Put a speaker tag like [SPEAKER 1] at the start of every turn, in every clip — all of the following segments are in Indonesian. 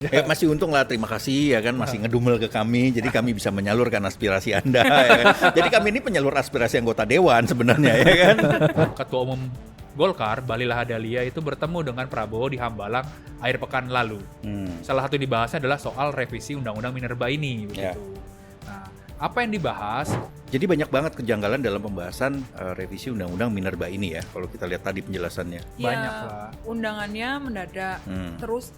[SPEAKER 1] Masih untung lah, terima kasih ya kan, masih ngedumel ke kami, jadi kami bisa menyalurkan aspirasi Anda ya kan? Jadi kami ini penyalur aspirasi anggota dewan sebenarnya ya kan.
[SPEAKER 2] Ketua Umum Golkar, Bahlil Lahadalia itu bertemu dengan Prabowo di Hambalang akhir pekan lalu. Salah satu yang dibahasnya adalah soal revisi Undang-Undang Minerba ini.
[SPEAKER 1] Ya.
[SPEAKER 2] Nah, apa yang dibahas?
[SPEAKER 1] Jadi banyak banget kejanggalan dalam pembahasan revisi Undang-Undang Minerba ini ya, kalau kita lihat tadi penjelasannya.
[SPEAKER 2] Banyak lah.
[SPEAKER 3] Undangannya mendadak, terus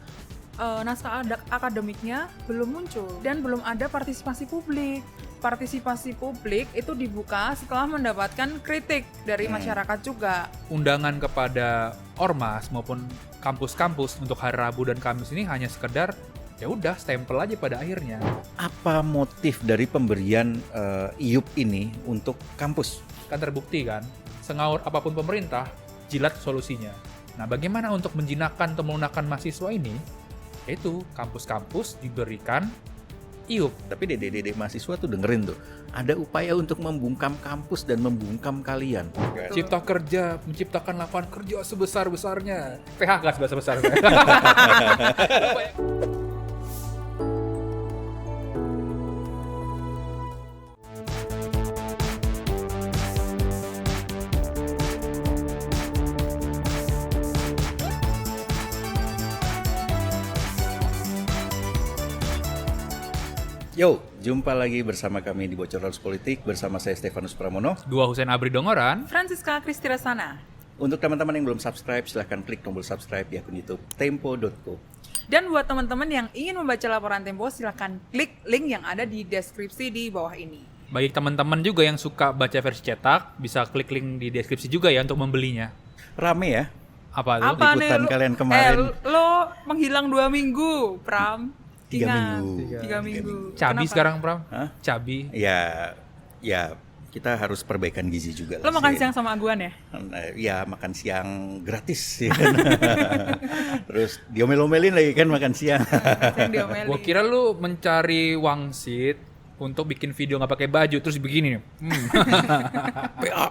[SPEAKER 3] naskah akademiknya belum muncul dan belum ada partisipasi publik. Partisipasi publik itu dibuka setelah mendapatkan kritik dari masyarakat juga.
[SPEAKER 2] Undangan kepada ormas maupun kampus-kampus untuk hari Rabu dan Kamis ini hanya sekedar ya udah stempel aja pada akhirnya.
[SPEAKER 1] Apa motif dari pemberian IUP ini untuk kampus?
[SPEAKER 2] Kan terbukti kan, sengaur apapun pemerintah, jilat solusinya. Nah, bagaimana untuk menjinakkan atau melunakkan mahasiswa ini? Yaitu kampus-kampus diberikan IUP.
[SPEAKER 1] Tapi dede-dede mahasiswa tuh dengerin tuh, ada upaya untuk membungkam kampus dan membungkam kalian.
[SPEAKER 2] Cipta kerja, menciptakan lapangan kerja sebesar-besarnya. PHK sebesar-besarnya.
[SPEAKER 1] Yo, jumpa lagi bersama kami di Bocor Arus Politik bersama saya Stefanus Pramono.
[SPEAKER 2] Dua Husein Abri Dongoran.
[SPEAKER 3] Francisca Kristirasana.
[SPEAKER 1] Untuk teman-teman yang belum subscribe, silahkan klik tombol subscribe di akun YouTube tempo.co.
[SPEAKER 3] Dan buat teman-teman yang ingin membaca laporan Tempo, silahkan klik link yang ada di deskripsi di bawah ini.
[SPEAKER 2] Bagi teman-teman juga yang suka baca versi cetak, bisa klik link di deskripsi juga ya untuk membelinya.
[SPEAKER 1] Rame ya?
[SPEAKER 2] Apa tuh?
[SPEAKER 3] Apa
[SPEAKER 1] liputan
[SPEAKER 3] nih,
[SPEAKER 1] kalian kemarin.
[SPEAKER 3] lo menghilang 2 minggu, Pram.
[SPEAKER 1] 3
[SPEAKER 3] Ingat,
[SPEAKER 1] minggu.
[SPEAKER 3] 3 minggu.
[SPEAKER 2] Cabi
[SPEAKER 3] Kenapa?
[SPEAKER 2] sekarang, Pram?
[SPEAKER 1] Hah?
[SPEAKER 2] Cabi.
[SPEAKER 1] Ya, kita harus perbaikan gizi juga lah.
[SPEAKER 3] Lo makan
[SPEAKER 1] sih.
[SPEAKER 3] siang sama Aguan ya?
[SPEAKER 1] Ya, makan siang gratis ya kan? Terus diomel-omelin lagi kan makan siang.
[SPEAKER 3] Yang diomelin.
[SPEAKER 2] Gua kira lu mencari wangsit untuk bikin video nggak pakai baju terus begini nih.
[SPEAKER 1] PA.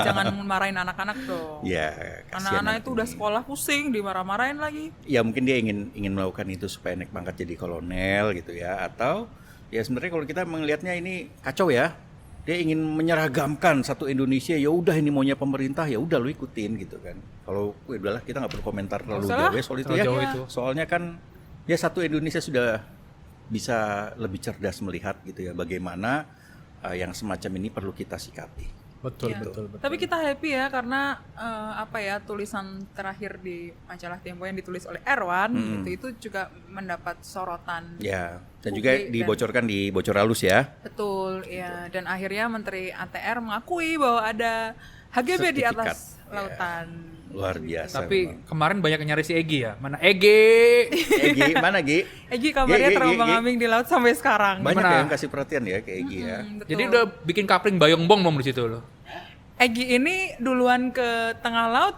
[SPEAKER 3] Jangan marahin anak-anak dong.
[SPEAKER 1] Ya, kasihan
[SPEAKER 3] Anak-anak itu
[SPEAKER 1] nanti.
[SPEAKER 3] udah sekolah pusing, dimarah-marahin lagi.
[SPEAKER 1] Ya mungkin dia ingin melakukan itu supaya naik pangkat jadi kolonel gitu ya, atau ya sebenarnya kalau kita melihatnya ini kacau ya, dia ingin menyeragamkan satu Indonesia. Ya udah, ini maunya pemerintah, ya udah lu ikutin gitu kan. Kalau udahlah, kita nggak perlu komentar terlalu
[SPEAKER 3] usah lah.
[SPEAKER 1] jauh ya soal itu
[SPEAKER 2] Terlalu
[SPEAKER 1] ya.
[SPEAKER 2] jauh itu.
[SPEAKER 1] Soalnya kan ya satu Indonesia sudah bisa lebih cerdas melihat gitu ya bagaimana yang semacam ini perlu kita sikapi.
[SPEAKER 2] Betul,
[SPEAKER 3] Ya.
[SPEAKER 2] betul.
[SPEAKER 3] Tapi kita happy ya karena tulisan terakhir di majalah Tempo yang ditulis oleh Erwan itu juga mendapat sorotan.
[SPEAKER 1] Ya, dan
[SPEAKER 3] Publik
[SPEAKER 1] juga
[SPEAKER 3] dan-
[SPEAKER 1] dibocorkan di Bocor Halus ya.
[SPEAKER 3] Betul, ya. Dan akhirnya Menteri ATR mengakui bahwa ada HGB di
[SPEAKER 1] Sertifikat.
[SPEAKER 3] atas lautan.
[SPEAKER 1] Luar biasa.
[SPEAKER 2] Tapi
[SPEAKER 1] memang.
[SPEAKER 2] kemarin banyak yang nyari si Egi ya. Mana Egi?
[SPEAKER 1] Egi, mana Gi?
[SPEAKER 3] Egi kabarnya
[SPEAKER 1] Gi.
[SPEAKER 3] terombang-ambing di laut sampai sekarang.
[SPEAKER 1] Banyak
[SPEAKER 2] Gimana?
[SPEAKER 1] yang kasih perhatian ya ke Egi ya.
[SPEAKER 3] Betul.
[SPEAKER 2] Jadi udah bikin kapling bayong-bong belum di situ lo?
[SPEAKER 3] Egi ini duluan ke tengah laut.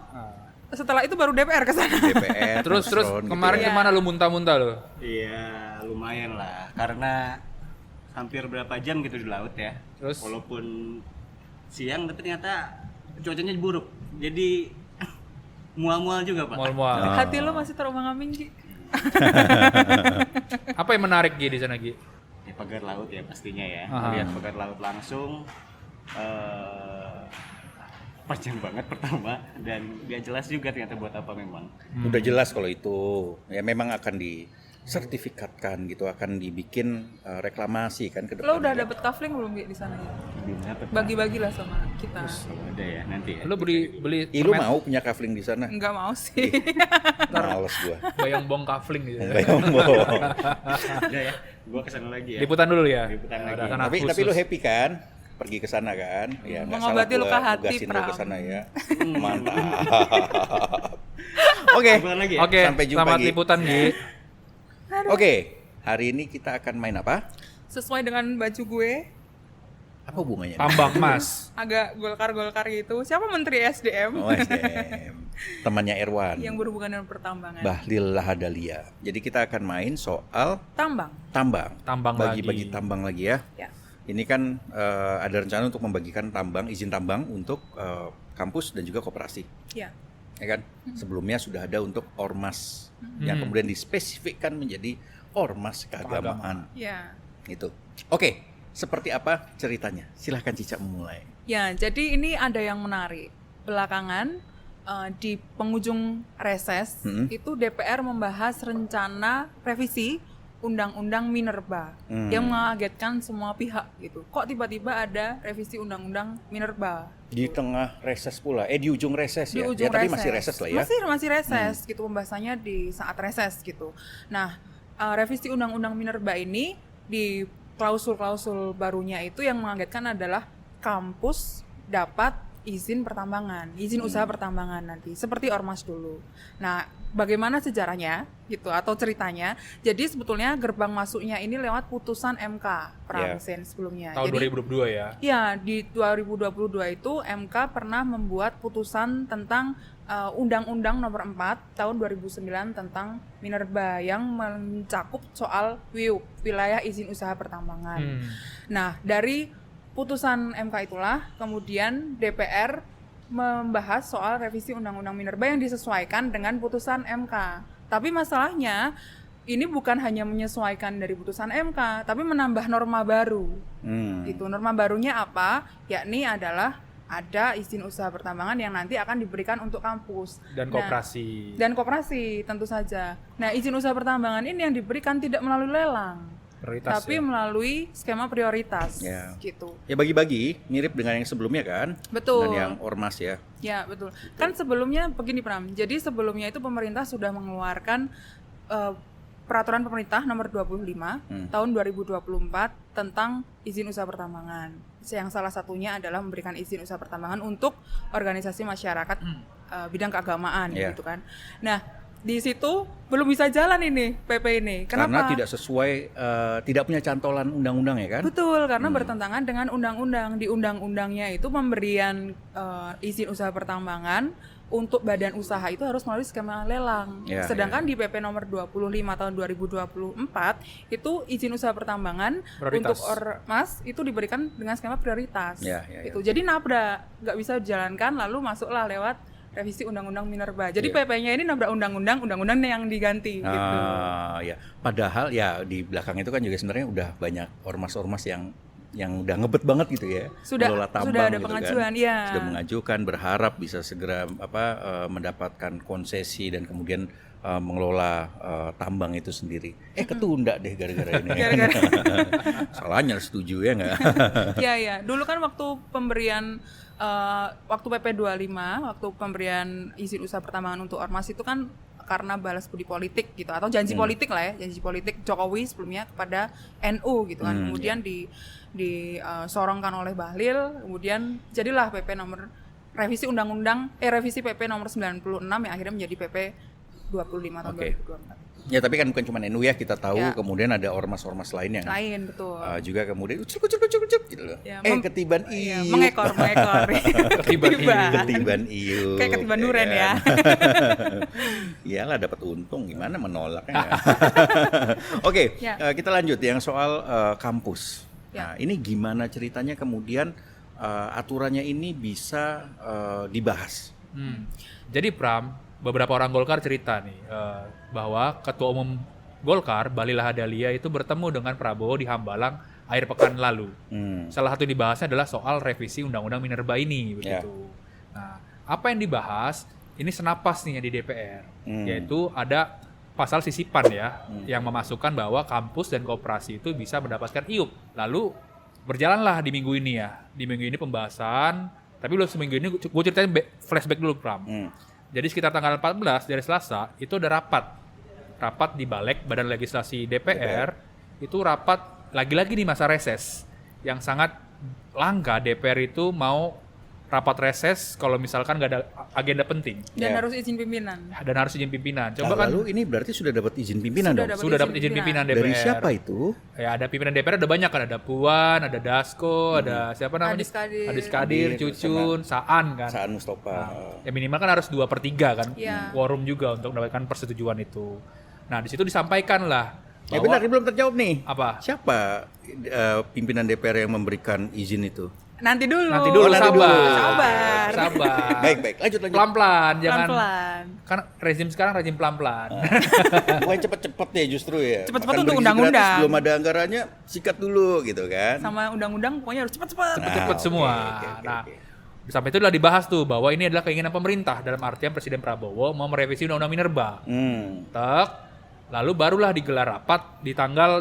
[SPEAKER 3] Setelah itu baru DPR ke sana.
[SPEAKER 1] DPR.
[SPEAKER 2] Terus
[SPEAKER 1] Nusron
[SPEAKER 2] kemarin
[SPEAKER 1] gitu ya.
[SPEAKER 2] kemana lu muntah-muntah lo?
[SPEAKER 4] Iya, lumayan lah. Karena hampir berapa jam gitu di laut ya.
[SPEAKER 2] Terus?
[SPEAKER 4] Walaupun siang, tapi ternyata cuacanya buruk. Jadi mual-mual juga, Pak.
[SPEAKER 2] Mual-mual.
[SPEAKER 3] Hati lo masih terombang-ambing, Gi.
[SPEAKER 2] Apa yang menarik Gi di sana Gi?
[SPEAKER 4] Ya, pagar laut ya pastinya ya.
[SPEAKER 2] Aha.
[SPEAKER 4] Lihat pagar laut langsung. Panjang banget pertama dan gak jelas juga ternyata buat apa memang.
[SPEAKER 1] Udah jelas kalau itu ya memang akan disertifikatkan gitu, akan dibikin reklamasi kan ke depan.
[SPEAKER 3] Lo udah dapet kafling belum Gi di sana? Gi?
[SPEAKER 4] Belum dapet.
[SPEAKER 3] Bagi-bagilah sama kita.
[SPEAKER 4] Ada ya nanti ya.
[SPEAKER 2] Lu beli
[SPEAKER 1] Ih, lu mau punya kafling di sana?
[SPEAKER 3] Enggak mau sih.
[SPEAKER 1] Males gua.
[SPEAKER 2] bayong-bong kafling gitu.
[SPEAKER 4] Udah ya. Gua kesana lagi ya.
[SPEAKER 2] Liputan dulu ya.
[SPEAKER 4] Liputan
[SPEAKER 2] Ada
[SPEAKER 4] lagi.
[SPEAKER 2] anak
[SPEAKER 1] tapi
[SPEAKER 2] khusus.
[SPEAKER 1] lu happy kan? Pergi ke sana kan? Ya nggak salah
[SPEAKER 3] Mengobati luka
[SPEAKER 1] gua
[SPEAKER 3] hati,
[SPEAKER 1] nugasin lu ke
[SPEAKER 3] Pram.
[SPEAKER 1] sana ya. Mantap. Oke.
[SPEAKER 4] Liputan lagi ya.
[SPEAKER 2] Oke,
[SPEAKER 1] Sampai jumpa,
[SPEAKER 2] selamat
[SPEAKER 1] Gi.
[SPEAKER 2] liputan Gi.
[SPEAKER 1] Oke, hari ini kita akan main apa?
[SPEAKER 3] Sesuai dengan baju gue,
[SPEAKER 1] Apa hubungannya?
[SPEAKER 2] Tambang Mas.
[SPEAKER 3] agak golkar-golkar gitu. Siapa Menteri SDM?
[SPEAKER 1] Oh, SDM. Temannya Erwan.
[SPEAKER 3] Yang berhubungan dengan pertambangan.
[SPEAKER 1] Bahlil Lahadalia. Jadi kita akan main soal
[SPEAKER 3] Tambang.
[SPEAKER 1] tambang.
[SPEAKER 2] Tambang
[SPEAKER 1] Bagi-bagi
[SPEAKER 2] lagi.
[SPEAKER 1] tambang lagi ya.
[SPEAKER 3] Ya.
[SPEAKER 1] Ini kan ada rencana untuk membagikan tambang, izin tambang untuk kampus dan juga koperasi.
[SPEAKER 3] Ya.
[SPEAKER 1] ya kan? Sebelumnya sudah ada untuk ormas yang kemudian dispesifikkan menjadi ormas keagamaan.
[SPEAKER 3] Ya.
[SPEAKER 1] Gitu. Oke, seperti apa ceritanya? Silahkan Cica memulai.
[SPEAKER 3] Ya, jadi ini ada yang menarik. Belakangan di penghujung reses itu DPR membahas rencana revisi Undang-Undang Minerba yang mengagetkan semua pihak gitu. Kok tiba-tiba ada revisi Undang-Undang Minerba?
[SPEAKER 1] Di tengah reses pula, di ujung reses
[SPEAKER 3] Di
[SPEAKER 1] ya?
[SPEAKER 3] ujung
[SPEAKER 1] Tapi
[SPEAKER 3] reses.
[SPEAKER 1] masih reses lah ya?
[SPEAKER 3] Masih reses gitu, pembahasannya di saat reses gitu. Nah, revisi Undang-Undang Minerba ini di klausul-klausul barunya itu yang mengagetkan adalah kampus dapat izin pertambangan, izin usaha pertambangan nanti, seperti ormas dulu. Nah, bagaimana sejarahnya gitu atau ceritanya? Jadi sebetulnya gerbang masuknya ini lewat putusan MK Pramsen sebelumnya.
[SPEAKER 2] Tahun
[SPEAKER 3] Jadi
[SPEAKER 2] 2022 ya.
[SPEAKER 3] ya, di 2022 itu MK pernah membuat putusan tentang Undang-Undang Nomor 4 Tahun 2009 tentang Minerba yang mencakup soal WIUP, wilayah izin usaha pertambangan. Nah, dari putusan MK itulah kemudian DPR membahas soal revisi Undang-Undang Minerba yang disesuaikan dengan putusan MK. Tapi masalahnya ini bukan hanya menyesuaikan dari putusan MK, tapi menambah norma baru. Gitu. Norma barunya apa? Yakni adalah ada izin usaha pertambangan yang nanti akan diberikan untuk kampus
[SPEAKER 2] Dan koperasi.
[SPEAKER 3] dan koperasi tentu saja. Nah, izin usaha pertambangan ini yang diberikan tidak melalui lelang,
[SPEAKER 2] Prioritas
[SPEAKER 3] tapi
[SPEAKER 2] ya.
[SPEAKER 3] melalui skema prioritas,
[SPEAKER 1] Ya.
[SPEAKER 3] gitu.
[SPEAKER 1] Ya bagi-bagi, mirip dengan yang sebelumnya kan?
[SPEAKER 3] Betul.
[SPEAKER 1] Dan yang ormas ya.
[SPEAKER 3] Ya, betul. Kan sebelumnya begini Pram, jadi sebelumnya itu pemerintah sudah mengeluarkan peraturan pemerintah nomor 25 tahun 2024 tentang izin usaha pertambangan. Yang salah satunya adalah memberikan izin usaha pertambangan untuk organisasi masyarakat bidang keagamaan gitu kan. Nah, di situ belum bisa jalan ini PP ini. Kenapa?
[SPEAKER 1] Karena tidak sesuai, tidak punya cantolan undang-undang ya kan?
[SPEAKER 3] Betul, karena bertentangan dengan undang-undang. Di undang-undangnya itu pemberian izin usaha pertambangan untuk badan usaha itu harus melalui skema lelang.
[SPEAKER 1] Ya,
[SPEAKER 3] Sedangkan di PP nomor 25 tahun 2024 itu izin usaha pertambangan
[SPEAKER 2] Prioritas.
[SPEAKER 3] untuk ormas itu diberikan dengan skema prioritas.
[SPEAKER 1] Ya.
[SPEAKER 3] Gitu. Jadi nabrak, nggak bisa dijalankan lalu masuklah lewat revisi Undang-Undang Minerba. Jadi
[SPEAKER 1] Ya.
[SPEAKER 3] PP-nya ini nabrak undang-undang yang diganti gitu.
[SPEAKER 1] Ya. Padahal ya di belakang itu kan juga sebenarnya udah banyak ormas-ormas yang udah ngebet banget gitu ya,
[SPEAKER 3] Sudah
[SPEAKER 1] mengelola tambang
[SPEAKER 3] ada
[SPEAKER 1] gitu
[SPEAKER 3] pengajuan,
[SPEAKER 1] kan.
[SPEAKER 3] ya.
[SPEAKER 1] Sudah mengajukan, berharap bisa segera mendapatkan konsesi dan kemudian mengelola tambang itu sendiri. Ketunda deh gara-gara ini. Salahnya setuju ya nggak?
[SPEAKER 3] Ya. Dulu kan waktu pemberian waktu PP 25, waktu pemberian izin usaha pertambangan untuk ormas itu kan karena balas budi politik gitu atau janji politik lah ya, janji politik Jokowi sebelumnya kepada NU gitu kan. Kemudian disorongkan oleh Bahlil, kemudian jadilah PP nomor revisi PP nomor 96 yang akhirnya menjadi PP 25 tahun 2024.
[SPEAKER 1] Ya tapi kan bukan cuma NU ya, kita tahu
[SPEAKER 3] Ya.
[SPEAKER 1] kemudian ada ormas-ormas lain yang
[SPEAKER 3] Lain betul.
[SPEAKER 1] juga kemudian ucuk gitu loh.
[SPEAKER 3] Ya,
[SPEAKER 1] Ketiban
[SPEAKER 3] Iya,
[SPEAKER 1] iu.
[SPEAKER 3] mengekor.
[SPEAKER 1] Ketiban iu.
[SPEAKER 3] Kayak ketiban duren ya.
[SPEAKER 1] Iyalah dapat untung, gimana menolaknya. Oke,
[SPEAKER 3] Ya.
[SPEAKER 1] kita lanjut yang soal kampus.
[SPEAKER 3] Ya.
[SPEAKER 1] Nah, ini gimana ceritanya kemudian aturannya ini bisa dibahas?
[SPEAKER 2] Jadi Pram, beberapa orang Golkar cerita nih bahwa Ketua Umum Golkar, Bahlil Lahadalia itu bertemu dengan Prabowo di Hambalang akhir pekan lalu. Salah satu yang dibahasnya adalah soal revisi Undang-Undang Minerba ini begitu. Nah, apa yang dibahas ini senapas nih yang di DPR, yaitu ada pasal sisipan ya yang memasukkan bahwa kampus dan koperasi itu bisa mendapatkan IUP. Lalu berjalanlah di minggu ini ya. Di minggu ini pembahasan, tapi belum seminggu ini gue ceritain flashback dulu Pram. Jadi sekitar tanggal 14 dari Selasa itu ada rapat di Balek Badan Legislasi DPR. Itu rapat lagi-lagi di masa reses yang sangat langka DPR itu mau rapat reses kalau misalkan nggak ada agenda penting
[SPEAKER 3] Dan
[SPEAKER 1] Ya.
[SPEAKER 3] harus izin pimpinan.
[SPEAKER 2] dan harus izin pimpinan.
[SPEAKER 1] Nah,
[SPEAKER 2] Coba kan
[SPEAKER 1] lalu ini berarti sudah dapat izin pimpinan
[SPEAKER 3] Sudah
[SPEAKER 1] dong?
[SPEAKER 3] dapat
[SPEAKER 2] sudah dapat izin pimpinan DPR.
[SPEAKER 1] Dari siapa itu?
[SPEAKER 2] Ya ada pimpinan DPR ada banyak kan, ada Puan, ada Dasko, ada siapa namanya?
[SPEAKER 3] Adis Kadir.
[SPEAKER 2] Kadir,
[SPEAKER 1] Adis,
[SPEAKER 2] Cucun, Saan kan.
[SPEAKER 1] Saan Mustafa.
[SPEAKER 2] Ya minimal kan harus 2/3 kan,
[SPEAKER 3] Iya.
[SPEAKER 2] quorum juga untuk mendapatkan persetujuan itu. Nah di situ disampaikan lah.
[SPEAKER 1] Bentar, ini belum terjawab nih.
[SPEAKER 2] Apa?
[SPEAKER 1] Siapa pimpinan DPR yang memberikan izin itu?
[SPEAKER 3] Nanti dulu.
[SPEAKER 2] Nanti dulu,
[SPEAKER 1] nanti
[SPEAKER 2] sabar.
[SPEAKER 1] dulu.
[SPEAKER 3] Sabar.
[SPEAKER 2] Sabar.
[SPEAKER 1] Baik, lanjut.
[SPEAKER 2] Pelan-pelan, jangan.
[SPEAKER 3] Pelan-pelan.
[SPEAKER 2] Kan rezim sekarang rezim pelan-pelan.
[SPEAKER 1] Bukan cepet-cepet ya justru ya.
[SPEAKER 3] Cepet-cepet
[SPEAKER 1] Makan
[SPEAKER 3] untuk
[SPEAKER 1] bergizi
[SPEAKER 3] undang-undang.
[SPEAKER 1] gratis, belum ada anggarannya, sikat dulu gitu kan.
[SPEAKER 3] Sama undang-undang pokoknya harus cepat-cepat.
[SPEAKER 2] Cepet-cepet
[SPEAKER 1] Nah,
[SPEAKER 2] semua.
[SPEAKER 1] oke.
[SPEAKER 2] Nah, sampai itu udah dibahas tuh bahwa ini adalah keinginan pemerintah dalam artian Presiden Prabowo mau merevisi Undang-Undang Minerba. Tek, lalu barulah digelar rapat di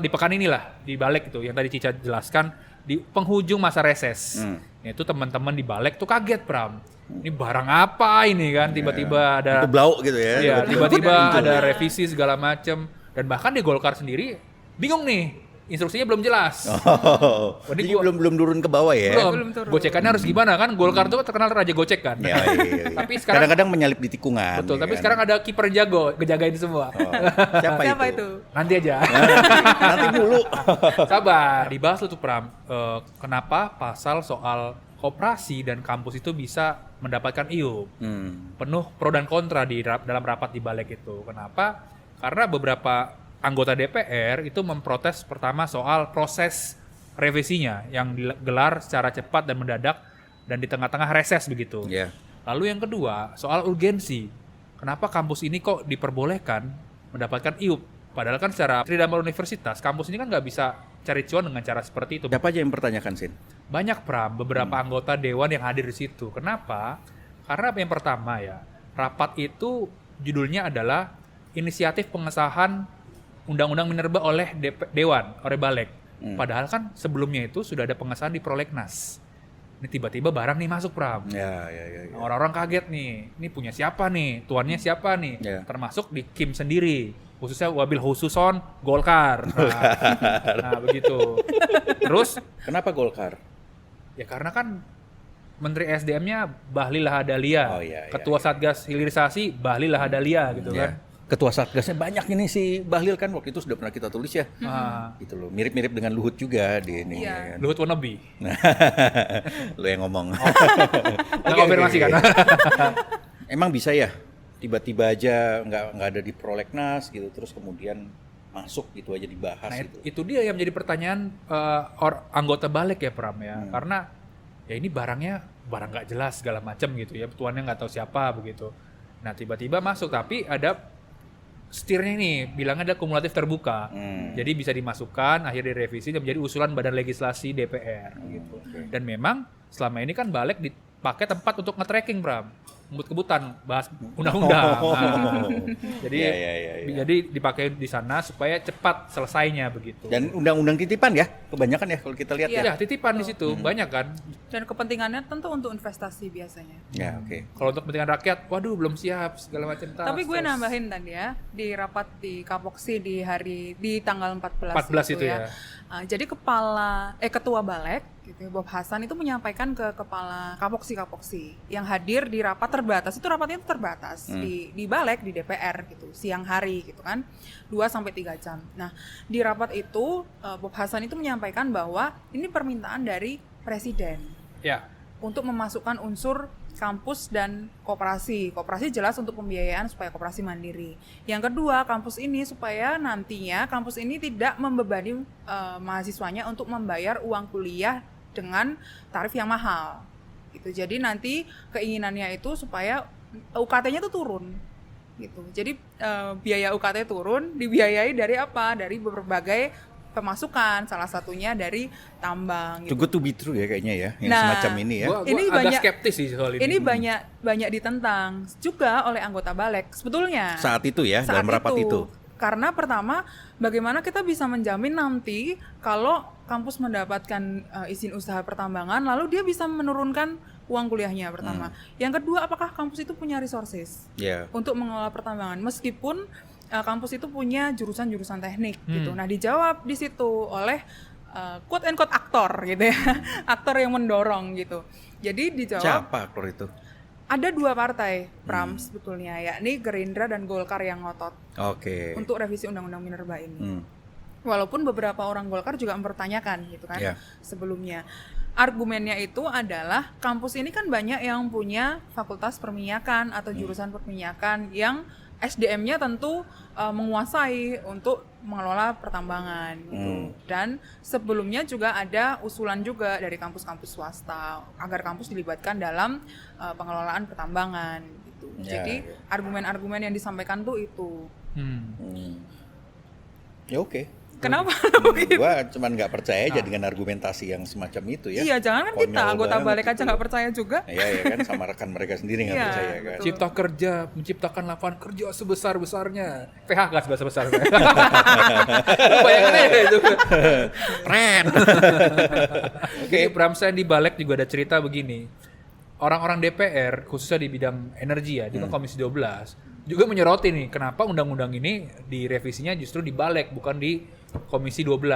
[SPEAKER 2] pekan inilah di Balik itu yang tadi Cica jelaskan di penghujung masa reses. Itu teman-teman di Balik tuh kaget, Pram. Ini barang apa ini kan? Tiba-tiba ada
[SPEAKER 1] Itu blau gitu ya.
[SPEAKER 2] iya, tiba-tiba
[SPEAKER 1] muncul.
[SPEAKER 2] ada revisi segala macam dan bahkan di Golkar sendiri bingung nih. Instruksinya belum jelas.
[SPEAKER 1] Oh,
[SPEAKER 2] Jadi
[SPEAKER 1] jadi belum turun ke bawah ya.
[SPEAKER 3] Belum turun.
[SPEAKER 2] Gocekannya harus gimana kan? Golkar tuh terkenal raja gocek kan.
[SPEAKER 1] Ya, iya.
[SPEAKER 2] Tapi sekarang
[SPEAKER 1] kadang-kadang menyalip di tikungan.
[SPEAKER 2] betul,
[SPEAKER 1] ya
[SPEAKER 2] tapi
[SPEAKER 1] kan?
[SPEAKER 2] sekarang ada kiper jago, ngejagain semua.
[SPEAKER 1] Oh, siapa itu?
[SPEAKER 2] Nanti aja.
[SPEAKER 1] Nanti dulu.
[SPEAKER 2] Sabar, dibahas tuh Pram. Kenapa pasal soal koperasi dan kampus itu bisa mendapatkan IUP? Penuh pro dan kontra dalam rapat di Balik itu. Kenapa? Karena beberapa anggota DPR itu memprotes pertama soal proses revisinya yang digelar secara cepat dan mendadak dan di tengah-tengah reses begitu.
[SPEAKER 1] Ya.
[SPEAKER 2] Lalu yang kedua, soal urgensi. Kenapa kampus ini kok diperbolehkan mendapatkan IUP? Padahal kan secara tridharma universitas, kampus ini kan nggak bisa cari cuan dengan cara seperti itu.
[SPEAKER 1] Siapa aja yang mempertanyakan, Sin?
[SPEAKER 2] Banyak Pram, beberapa anggota dewan yang hadir di situ. Kenapa? Karena yang pertama ya, rapat itu judulnya adalah inisiatif pengesahan Undang-Undang Minerba oleh Dewan, oleh Balik. Padahal kan sebelumnya itu sudah ada pengesahan di Prolegnas. Ini tiba-tiba barang nih masuk, Pram.
[SPEAKER 1] Ya.
[SPEAKER 2] Nah, orang-orang kaget nih, ini punya siapa nih, tuannya siapa nih,
[SPEAKER 1] Ya.
[SPEAKER 2] termasuk di Kim sendiri, khususnya wabil khususon Golkar. Nah, begitu. Terus,
[SPEAKER 1] Kenapa Golkar?
[SPEAKER 2] ya karena kan Menteri SDM-nya Bahlil Lahadalia,
[SPEAKER 1] Oh, iya,
[SPEAKER 2] Ketua Satgas Hilirisasi Bahlil Lahadalia gitu kan.
[SPEAKER 1] Ya. Ketua Satgasnya banyak ini si Bahlil kan waktu itu sudah pernah kita tulis ya. Gitu loh. Mirip-mirip dengan Luhut juga di ini.
[SPEAKER 3] Iya.
[SPEAKER 1] ya kan?
[SPEAKER 2] Luhut wannabe.
[SPEAKER 1] Lo yang ngomong.
[SPEAKER 2] Nggak konfirmasi kan?
[SPEAKER 1] Emang bisa ya? Tiba-tiba aja nggak ada di Prolegnas gitu, terus kemudian masuk gitu aja dibahas
[SPEAKER 2] Nah,
[SPEAKER 1] gitu.
[SPEAKER 2] itu dia yang menjadi pertanyaan anggota Balik ya Pram ya. Karena ya ini barang nggak jelas segala macam gitu ya. Tuannya nggak tahu siapa begitu. Nah, tiba-tiba masuk tapi ada setirnya nih, bilangnya ada kumulatif terbuka. Jadi bisa dimasukkan, akhirnya direvisi dan menjadi usulan Badan Legislasi DPR gitu. Dan memang selama ini kan Balik dipakai tempat untuk nge-tracking, Bram. Kebut-kebutan bahas undang-undang. Nah, jadi
[SPEAKER 1] Ya.
[SPEAKER 2] jadi dipakai di sana supaya cepat selesainya begitu.
[SPEAKER 1] Dan undang-undang titipan ya, kebanyakan ya kalau kita lihat
[SPEAKER 3] Iya.
[SPEAKER 1] ya.
[SPEAKER 2] Ya, titipan di situ banyak kan.
[SPEAKER 3] Dan kepentingannya tentu untuk investasi biasanya.
[SPEAKER 1] Ya, oke.
[SPEAKER 2] Kalau untuk kepentingan rakyat, waduh belum siap segala macam.
[SPEAKER 3] Tapi gue nambahin tadi ya, di rapat di Kapoksi di tanggal 14,
[SPEAKER 2] 14 itu ya.
[SPEAKER 3] Jadi ketua Balik gitu, Bob Hasan itu menyampaikan ke kepala Kapoksi yang hadir di rapat terbatas. Itu rapatnya itu terbatas di Balik di DPR gitu, siang hari gitu kan. 2-3 jam. Nah, di rapat itu Bob Hasan itu menyampaikan bahwa ini permintaan dari presiden.
[SPEAKER 2] Ya.
[SPEAKER 3] Untuk memasukkan unsur kampus dan koperasi. Koperasi jelas untuk pembiayaan supaya koperasi mandiri. Yang kedua, kampus ini supaya nantinya kampus ini tidak membebani mahasiswanya untuk membayar uang kuliah dengan tarif yang mahal. Gitu. Jadi nanti keinginannya itu supaya UKT-nya itu turun. Gitu. Jadi biaya UKT turun dibiayai dari apa? Dari berbagai pemasukan, salah satunya dari tambang.
[SPEAKER 1] Too good to be true ya kayaknya ya, yang
[SPEAKER 3] Nah,
[SPEAKER 1] semacam ini ya.
[SPEAKER 2] Gua
[SPEAKER 3] Ini
[SPEAKER 2] agak
[SPEAKER 3] banyak-
[SPEAKER 2] skeptis sih soal ini.
[SPEAKER 3] Ini banyak ditentang juga oleh anggota Balik sebetulnya.
[SPEAKER 1] Saat itu ya,
[SPEAKER 3] Saat
[SPEAKER 1] dalam rapat itu.
[SPEAKER 3] Karena pertama, bagaimana kita bisa menjamin nanti kalau kampus mendapatkan izin usaha pertambangan, lalu dia bisa menurunkan uang kuliahnya pertama. Yang kedua, apakah kampus itu punya resources
[SPEAKER 1] Ya.
[SPEAKER 3] untuk mengelola pertambangan? Meskipun kampus itu punya jurusan-jurusan teknik gitu. Nah, dijawab di situ oleh quote and quote aktor gitu ya. Aktor yang mendorong gitu. Jadi dijawab
[SPEAKER 1] Siapa aktor itu?
[SPEAKER 3] ada 2 partai Pram sebetulnya, yakni Gerindra dan Golkar yang ngotot
[SPEAKER 1] Oke.
[SPEAKER 3] untuk revisi Undang-Undang Minerba ini. Walaupun beberapa orang Golkar juga mempertanyakan gitu kan
[SPEAKER 1] Ya.
[SPEAKER 3] sebelumnya. Argumennya itu adalah kampus ini kan banyak yang punya fakultas perminyakan atau jurusan perminyakan yang SDM-nya tentu menguasai untuk mengelola pertambangan gitu. Dan sebelumnya juga ada usulan juga dari kampus-kampus swasta agar kampus dilibatkan dalam pengelolaan pertambangan gitu. Jadi argumen-argumen yang disampaikan tuh itu.
[SPEAKER 1] Ya oke.
[SPEAKER 3] Kenapa?
[SPEAKER 1] Gua cuman nggak percaya aja dengan argumentasi yang semacam itu ya.
[SPEAKER 3] Iya, jangan kan kita
[SPEAKER 1] Konyol
[SPEAKER 3] anggota
[SPEAKER 1] banget
[SPEAKER 3] balik aja
[SPEAKER 1] gitu.
[SPEAKER 3] nggak percaya juga.
[SPEAKER 1] Iya ya kan, sama rekan mereka sendiri nggak
[SPEAKER 3] Iya,
[SPEAKER 1] percaya kan.
[SPEAKER 3] betul.
[SPEAKER 2] Cipta kerja, menciptakan lapangan kerja sebesar-besarnya. PHK sebesar-besarnya. Lu bayangin aja itu.
[SPEAKER 1] Keren.
[SPEAKER 2] Oke, Pramsen di Balik juga ada cerita begini. Orang-orang DPR, khususnya di bidang energi ya, di Komisi 12, juga menyoroti nih, kenapa undang-undang ini direvisinya justru di Balik, bukan di Komisi 12.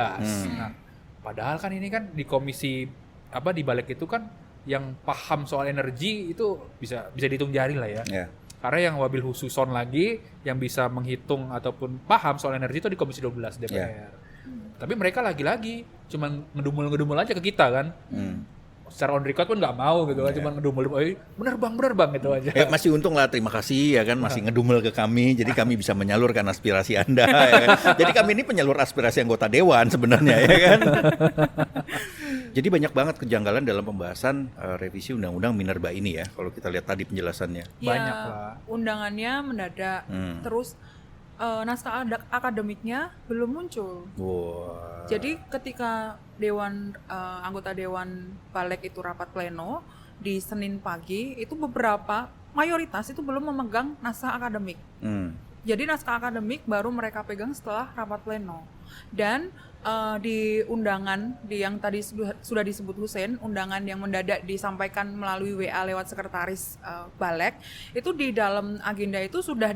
[SPEAKER 2] Nah, padahal kan ini kan di komisi di Balik itu kan yang paham soal energi itu bisa dihitung jari lah ya.
[SPEAKER 1] Ya.
[SPEAKER 2] Karena yang wabil khususon lagi yang bisa menghitung ataupun paham soal energi itu di Komisi 12 DPR. Tapi mereka lagi-lagi cuma ngedumul-ngedumul aja ke kita kan. Secara on record pun nggak mau gitu kan, cuma ngedumul, bener bang gitu aja.
[SPEAKER 1] Ya, masih untung lah, terima kasih ya kan, masih ngedumel ke kami, jadi kami bisa menyalurkan aspirasi Anda ya kan? Jadi kami ini penyalur aspirasi anggota dewan sebenarnya ya kan. Jadi banyak banget kejanggalan dalam pembahasan revisi undang-undang Minerba ini ya, kalau kita lihat tadi penjelasannya.
[SPEAKER 2] Banyak
[SPEAKER 3] Ya,
[SPEAKER 2] lah.
[SPEAKER 3] undangannya mendadak, terus naskah akademiknya belum muncul.
[SPEAKER 1] Wah.
[SPEAKER 3] Jadi ketika anggota dewan Balik itu rapat pleno di Senin pagi, itu mayoritas itu belum memegang naskah akademik. Jadi naskah akademik baru mereka pegang setelah rapat pleno. Dan di undangan yang tadi sudah disebut Hussein, undangan yang mendadak disampaikan melalui WA lewat sekretaris Balik, itu di dalam agenda itu sudah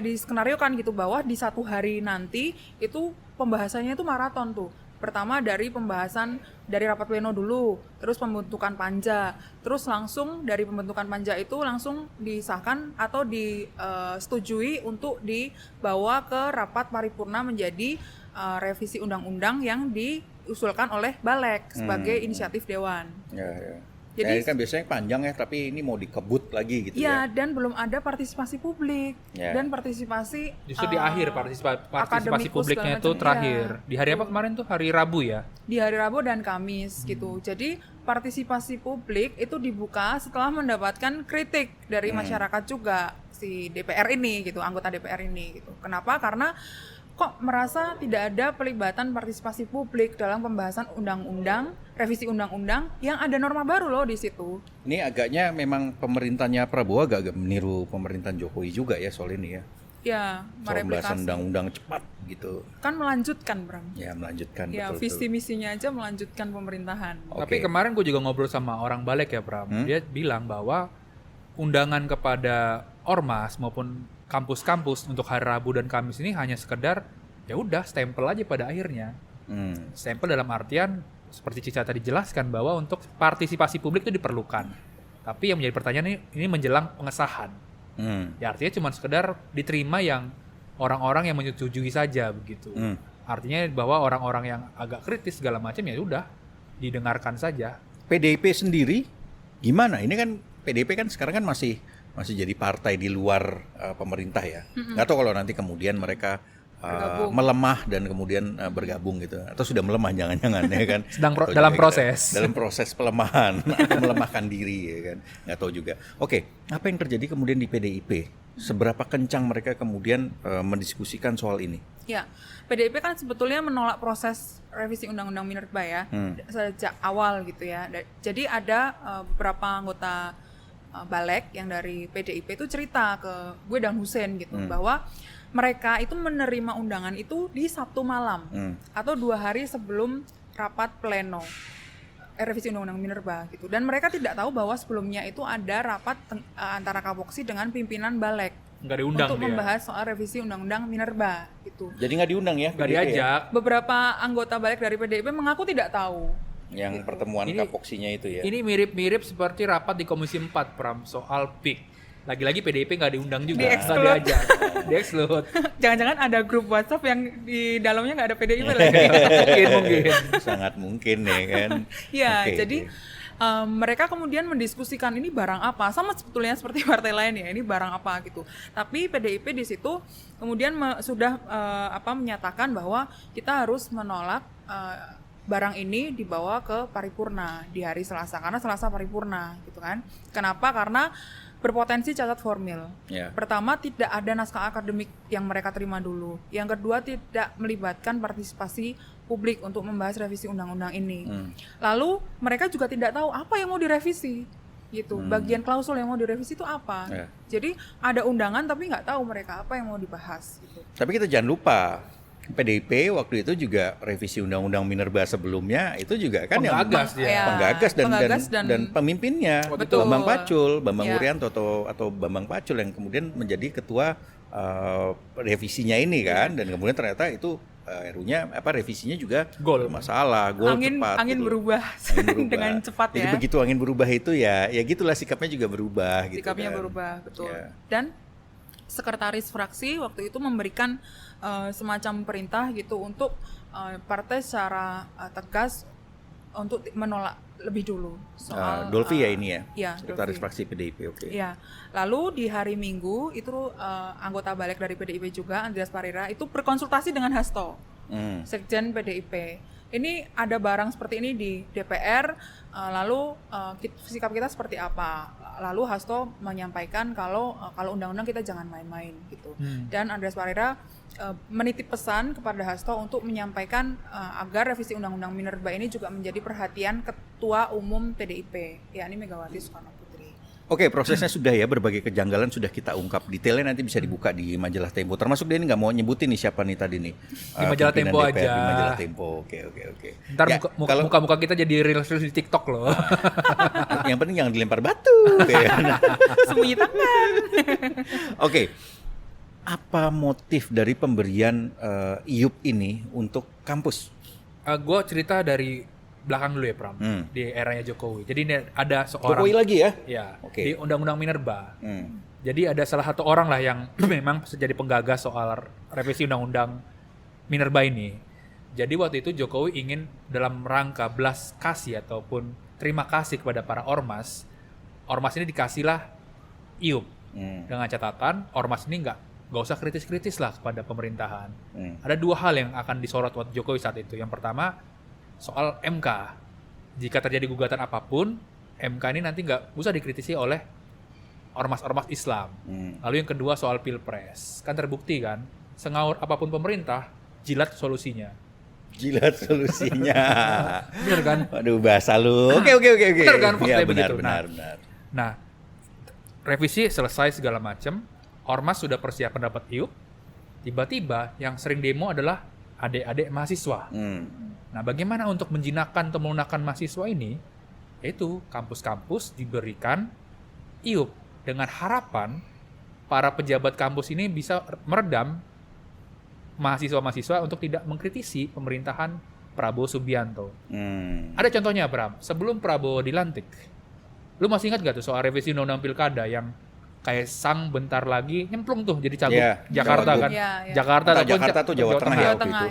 [SPEAKER 3] diskenariokan gitu, bahwa di satu hari nanti itu pembahasannya itu maraton tuh. Pertama dari pembahasan dari rapat pleno dulu, terus pembentukan panja, terus langsung dari pembentukan panja itu langsung disahkan atau disetujui untuk dibawa ke rapat paripurna menjadi revisi undang-undang yang diusulkan oleh Balik sebagai inisiatif dewan.
[SPEAKER 1] Ya.
[SPEAKER 3] Jadi
[SPEAKER 1] Jadi kan biasanya panjang ya, tapi ini mau dikebut lagi gitu
[SPEAKER 3] ya,
[SPEAKER 1] ya.
[SPEAKER 3] dan belum ada partisipasi publik dan partisipasi
[SPEAKER 2] Justru di akhir partisipasi
[SPEAKER 3] akademikus
[SPEAKER 2] publiknya
[SPEAKER 3] segala
[SPEAKER 2] itu
[SPEAKER 3] macam,
[SPEAKER 2] terakhir.
[SPEAKER 3] iya.
[SPEAKER 2] Di hari apa kemarin tuh? Hari Rabu ya?
[SPEAKER 3] di hari Rabu dan Kamis gitu. Jadi partisipasi publik itu dibuka setelah mendapatkan kritik dari masyarakat juga, si DPR ini gitu, anggota DPR ini gitu. Kenapa? Karena kok merasa tidak ada pelibatan partisipasi publik dalam pembahasan undang-undang, revisi undang-undang yang ada norma baru loh di situ.
[SPEAKER 1] Ini agaknya memang pemerintahnya Prabowo agak meniru pemerintahan Jokowi juga ya soal ini ya.
[SPEAKER 3] Ya,
[SPEAKER 1] Soal pembahasan
[SPEAKER 3] mereplikasi.
[SPEAKER 1] undang-undang cepat gitu.
[SPEAKER 3] Kan melanjutkan, Bram.
[SPEAKER 1] Ya melanjutkan
[SPEAKER 3] Ya,
[SPEAKER 1] betul.
[SPEAKER 3] visi misinya aja melanjutkan pemerintahan.
[SPEAKER 2] Tapi
[SPEAKER 1] Oke.
[SPEAKER 2] kemarin gue juga ngobrol sama orang Balik ya Pram. Dia bilang bahwa undangan kepada ormas maupun kampus-kampus untuk hari Rabu dan Kamis ini hanya sekedar ya udah stempel aja pada akhirnya. Stempel dalam artian seperti Cica tadi jelaskan bahwa untuk partisipasi publik itu diperlukan. Tapi yang menjadi pertanyaan ini menjelang pengesahan. Ya artinya cuma sekedar diterima yang orang-orang yang menyetujui saja begitu. Artinya bahwa orang-orang yang agak kritis segala macam ya udah didengarkan saja.
[SPEAKER 1] PDIP sendiri gimana? Ini kan PDIP kan sekarang kan masih jadi partai di luar pemerintah ya. Nggak tahu kalau nanti kemudian mereka melemah dan kemudian bergabung gitu, atau sudah melemah jangan-jangan ya kan?
[SPEAKER 2] Sedang
[SPEAKER 1] Atau
[SPEAKER 2] dalam
[SPEAKER 1] juga
[SPEAKER 2] proses.
[SPEAKER 1] dalam proses pelemahan atau melemahkan diri ya kan? Nggak tahu juga. Oke, apa yang terjadi kemudian di PDIP? Seberapa kencang mereka kemudian mendiskusikan soal ini?
[SPEAKER 3] Ya, PDIP kan sebetulnya menolak proses revisi Undang-Undang Minerba ya sejak awal gitu ya. Jadi ada beberapa anggota Balik yang dari PDIP itu cerita ke gue dan Hussein gitu bahwa mereka itu menerima undangan itu di Sabtu malam atau 2 hari sebelum rapat pleno revisi Undang-Undang Minerba gitu. Dan mereka tidak tahu bahwa sebelumnya itu ada rapat antara Kapoksi dengan pimpinan Balik
[SPEAKER 2] Nggak diundang
[SPEAKER 3] untuk
[SPEAKER 2] dia.
[SPEAKER 3] membahas soal revisi Undang-Undang Minerba gitu.
[SPEAKER 1] Jadi nggak diundang ya?
[SPEAKER 2] Nggak
[SPEAKER 1] PDIP ya?
[SPEAKER 2] diajak.
[SPEAKER 3] Beberapa anggota Balik dari PDIP mengaku tidak tahu.
[SPEAKER 1] Yang pertemuan
[SPEAKER 2] Ini-
[SPEAKER 1] kapoksinya itu ya.
[SPEAKER 2] Ini mirip-mirip seperti rapat di Komisi 4 Pram soal PIK. Lagi-lagi PDIP nggak diundang juga, nggak
[SPEAKER 3] Di-exclude.
[SPEAKER 2] diajak, di-exclude.
[SPEAKER 3] Jangan-jangan ada grup WhatsApp yang di dalamnya nggak ada PDIP lagi.
[SPEAKER 2] mungkin.
[SPEAKER 1] Sangat mungkin ya kan.
[SPEAKER 3] Ya,
[SPEAKER 1] Oke,
[SPEAKER 3] jadi
[SPEAKER 1] oke.
[SPEAKER 3] mereka kemudian mendiskusikan ini barang apa, sama sebetulnya seperti partai lain ya, ini barang apa gitu. Tapi PDIP di situ kemudian sudah menyatakan bahwa kita harus menolak barang ini dibawa ke paripurna di hari Selasa, karena Selasa paripurna gitu kan. Kenapa? Karena berpotensi cacat formil. Pertama, tidak ada naskah akademik yang mereka terima dulu. Yang kedua, tidak melibatkan partisipasi publik untuk membahas revisi undang-undang ini. Lalu mereka juga tidak tahu apa yang mau direvisi gitu. Bagian klausul yang mau direvisi itu apa. Jadi ada undangan tapi nggak tahu mereka apa yang mau dibahas gitu.
[SPEAKER 1] Tapi kita jangan lupa PDIP waktu itu juga revisi undang-undang minerba sebelumnya itu juga kan
[SPEAKER 2] penggagas
[SPEAKER 1] dan pemimpinnya
[SPEAKER 3] Betul.
[SPEAKER 1] Bambang Wuryanto atau Bambang Pacul yang kemudian menjadi ketua revisinya ini kan, dan kemudian ternyata itu RU-nya revisinya juga bermasalah, cepat
[SPEAKER 3] angin
[SPEAKER 1] gitu.
[SPEAKER 3] berubah dengan cepat.
[SPEAKER 1] Jadi begitu angin berubah itu ya gitulah, sikapnya juga berubah gitu.
[SPEAKER 3] Sikapnya berubah, betul. Dan sekretaris fraksi waktu itu memberikan semacam perintah gitu untuk partai secara tegas untuk menolak lebih dulu soal
[SPEAKER 1] Dolfi ya ini ya, sekretaris
[SPEAKER 3] Dolfi.
[SPEAKER 1] fraksi PDIP.
[SPEAKER 3] Ya, lalu di hari Minggu itu anggota balik dari PDIP juga, Andreas Parira, itu berkonsultasi dengan Hasto, Sekjen PDIP. Ini ada barang seperti ini di DPR, lalu sikap kita seperti apa? Lalu Hasto menyampaikan kalau undang-undang kita jangan main-main gitu. Dan Andreas Parira menitip pesan kepada Hasto untuk menyampaikan agar revisi undang-undang minerba ini juga menjadi perhatian Ketua Umum PDIP, yakni Megawati Soekarno Putri.
[SPEAKER 1] Oke, prosesnya sudah ya, berbagai kejanggalan sudah kita ungkap. Detailnya nanti bisa dibuka di majalah Tempo. Termasuk dia ini nggak mau nyebutin nih siapa nih tadi nih.
[SPEAKER 2] Di majalah Tempo
[SPEAKER 1] DPR,
[SPEAKER 2] aja.
[SPEAKER 1] Di majalah Tempo. Oke.
[SPEAKER 2] Ntar
[SPEAKER 1] Ya,
[SPEAKER 2] muka-muka kita jadi reels di TikTok loh.
[SPEAKER 1] yang penting jangan dilempar batu.
[SPEAKER 3] Sembunyi tangan.
[SPEAKER 1] Oke. Apa motif dari pemberian IUP ini untuk kampus?
[SPEAKER 2] Gue cerita dari belakang dulu ya, Pram. Di eranya Jokowi. Jadi ini ada seorang
[SPEAKER 1] Jokowi lagi ya?
[SPEAKER 2] Ya,
[SPEAKER 1] Oke.
[SPEAKER 2] di Undang-Undang Minerba. Jadi ada salah satu orang lah yang memang jadi penggagas soal revisi Undang-Undang Minerba ini. Jadi waktu itu Jokowi ingin dalam rangka belas kasih ataupun terima kasih kepada para ormas. Ormas ini dikasihlah IUP. Dengan catatan ormas ini nggak usah kritis-kritis lah kepada pemerintahan. Ada dua hal yang akan disorot waktu Jokowi saat itu. Yang pertama, soal MK. Jika terjadi gugatan apapun, MK ini nanti nggak usah dikritisi oleh ormas-ormas Islam. Lalu yang kedua soal Pilpres. Kan terbukti kan, sengaur apapun pemerintah, jilat solusinya. Bener kan?
[SPEAKER 1] Waduh, bahasa lu. Oke.
[SPEAKER 2] Bener kan, faktanya
[SPEAKER 1] Ya,
[SPEAKER 2] begitu.
[SPEAKER 1] benar.
[SPEAKER 2] Nah, revisi selesai segala macam, ormas sudah persiapan dapat IUP, tiba-tiba yang sering demo adalah adik-adik mahasiswa. Nah, bagaimana untuk menjinakkan atau melunakkan mahasiswa ini? Yaitu kampus-kampus diberikan IUP dengan harapan para pejabat kampus ini bisa meredam mahasiswa-mahasiswa untuk tidak mengkritisi pemerintahan Prabowo Subianto. Ada contohnya, Bram. Sebelum Prabowo dilantik, lu masih ingat gak tuh soal revisi undang-undang pilkada yang Kaisang bentar lagi nyemplung tuh jadi cagup Jakarta kan?
[SPEAKER 1] Jakarta tuh Jawa Tengah ya waktu itu.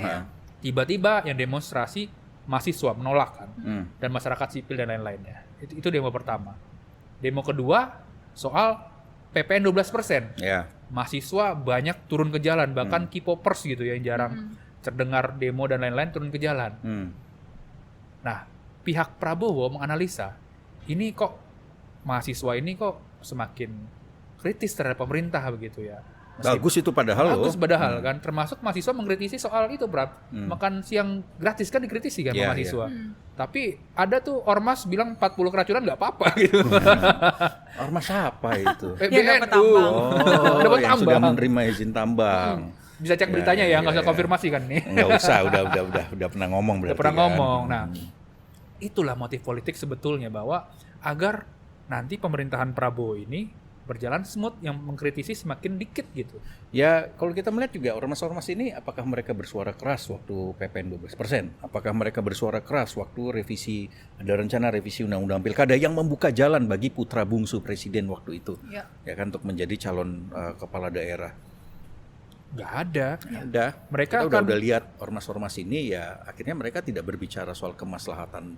[SPEAKER 2] Tiba-tiba yang demonstrasi mahasiswa menolak kan, dan masyarakat sipil dan lain-lainnya. Itu demo pertama. Demo kedua soal PPN 12%. Mahasiswa banyak turun ke jalan, bahkan K-popers gitu yang jarang terdengar demo dan lain-lain turun ke jalan. Nah, pihak Prabowo menganalisa, ini kok mahasiswa ini kok semakin kritis terhadap pemerintah begitu ya.
[SPEAKER 1] Bagus itu padahal
[SPEAKER 2] kan, termasuk mahasiswa mengkritisi soal itu, Bram. Makan siang gratis kan dikritisi kan mahasiswa. Tapi ada tuh ormas bilang 40 keracunan nggak apa-apa gitu.
[SPEAKER 1] Ormas apa itu?
[SPEAKER 3] Dapat tambang.
[SPEAKER 2] Dapat
[SPEAKER 1] yang
[SPEAKER 2] tambang.
[SPEAKER 1] sudah menerima izin tambang.
[SPEAKER 2] Bisa cek beritanya ya, nggak usah konfirmasi kan nih.
[SPEAKER 1] Nggak usah, udah pernah ngomong berarti.
[SPEAKER 2] Udah pernah ngomong. Nah, itulah motif politik sebetulnya, bahwa agar nanti pemerintahan Prabowo ini berjalan smooth, yang mengkritisi semakin dikit gitu.
[SPEAKER 1] Ya, kalau kita melihat juga ormas-ormas ini, apakah mereka bersuara keras waktu PPN 12%? Apakah mereka bersuara keras waktu ada rencana revisi Undang-Undang Pilkada yang membuka jalan bagi putra bungsu presiden waktu itu, ya kan, untuk menjadi calon kepala daerah.
[SPEAKER 2] Nggak ada.
[SPEAKER 1] Ada.
[SPEAKER 2] Mereka
[SPEAKER 1] Kita
[SPEAKER 2] akan-
[SPEAKER 1] udah lihat ormas-ormas ini ya akhirnya mereka tidak berbicara soal kemaslahatan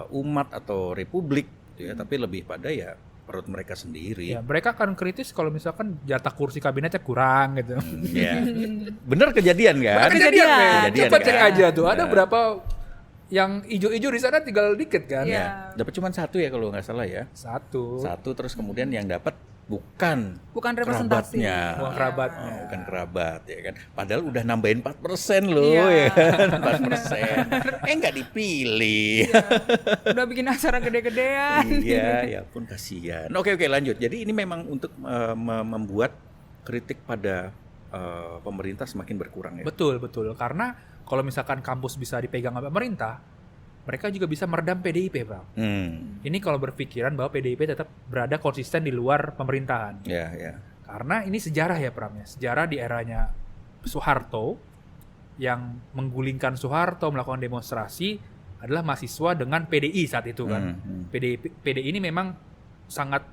[SPEAKER 1] umat atau republik gitu ya, tapi lebih pada ya perut mereka sendiri.
[SPEAKER 2] Ya, mereka akan kritis kalau misalkan jatah kursi kabinetnya kurang gitu.
[SPEAKER 1] Ya. Bener kejadian kan?
[SPEAKER 3] Kejadian.
[SPEAKER 1] Kejadian
[SPEAKER 2] Coba cek
[SPEAKER 1] kan?
[SPEAKER 2] aja tuh, ada
[SPEAKER 1] Ya.
[SPEAKER 2] berapa yang ijo-ijo di sana tinggal dikit kan?
[SPEAKER 3] Iya.
[SPEAKER 1] Dapat cuma 1 ya kalau nggak salah ya.
[SPEAKER 2] Satu.
[SPEAKER 1] 1 terus kemudian yang dapat bukan
[SPEAKER 3] representasi.
[SPEAKER 1] kerabatnya.
[SPEAKER 2] Bukan kerabatnya.
[SPEAKER 1] Bukan kerabat ya kan. Padahal udah nambahin 4% loh
[SPEAKER 3] Iya.
[SPEAKER 1] ya kan. 4%. Nggak dipilih.
[SPEAKER 3] Udah bikin acara gede-gedean.
[SPEAKER 1] Iya, ya pun kasihan. Oke lanjut. Jadi ini memang untuk membuat kritik pada pemerintah semakin berkurang ya.
[SPEAKER 2] Betul. Karena kalau misalkan kampus bisa dipegang oleh pemerintah, mereka juga bisa meredam PDIP, Bang. Ini kalau berpikiran bahwa PDIP tetap berada konsisten di luar pemerintahan.
[SPEAKER 1] Ya.
[SPEAKER 2] Karena ini sejarah ya, Pram ya. Sejarah di eranya Soeharto yang menggulingkan Soeharto melakukan demonstrasi adalah mahasiswa dengan PDI saat itu kan. PDI ini memang sangat